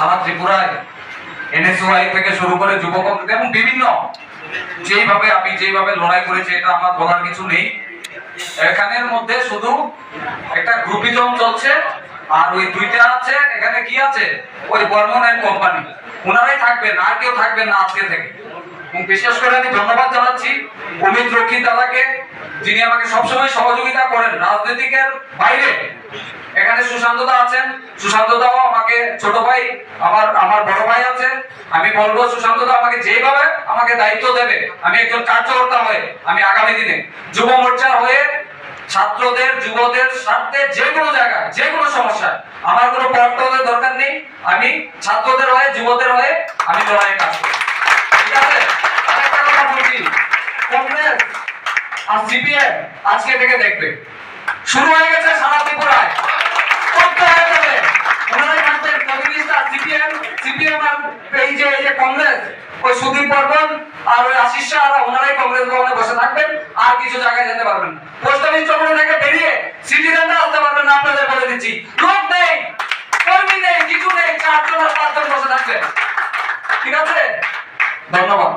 সারা ত্রিপুরায় এনএসওয়াই থেকে শুরু করে যুব কংগ্রেস এবং বিভিন্ন যেইভাবে লড়াই করেছে, এটা আমার বলার কিছু নেই। এখানের মধ্যে শুধু একটা গ্রুপিজম চলছে, আর ওই দুইটা আছে, এখানে কি আছে, ওই বর্মন এন্ড কোম্পানি, ওনারাই থাকবেন, আর কেউ থাকবেন না আজকে থেকে। বিশেষ করে আমি ধন্যবাদ জানাচ্ছি অমিত রক্ষিত দাদাকে, যিনি আমাকে সবসময় সহযোগিতা করেন রাজনীতিকের বাইরে। এখানে সুশান্ত দা আছেন, সুশান্ত দাও আমাকে ছোট ভাই, আমার বড় ভাই আছে। আমি বলবো সুশান্ত দা আমাকে যেভাবে আমাকে দায়িত্ব দেবে, আমি একজন কার্যকর্তা হয়ে আমি আগামী দিনে যুব মোর্চার হয়ে ছাত্রদের যুবদের স্বার্থে যে কোনো জায়গায় যে কোনো সমস্যায় আমার কোনো পক্ষপাতের দরকার নেই। আমি ছাত্রদের হয়ে যুবদের হয়ে আমি লড়াই কাজ করব, ঠিক আছে? আরেকটা কথা বলছি, কংগ্রেস আর সিপিএম আজকে থেকে দেখবে শুরু হয়ে গেছে সারা ত্রিপুরায়। কংগ্রেস ওই সুদীপ বর্মন আর ওই আশিস শাহ ওনারাই কংগ্রেস ভবনে বসে থাকবেন, আর কিছু জায়গায় যেতে পারবেন না। পোস্ট অফিস চক্র থেকে বেরিয়ে সিটিজেনরা আসতে পারবেন না, আপনাদের বলে দিচ্ছি। লোক নেই, কর্মী নেই, কিছু নেই, 4 জন আর 5 জন বসে থাকবেন, ঠিক আছে? ধন্যবাদ।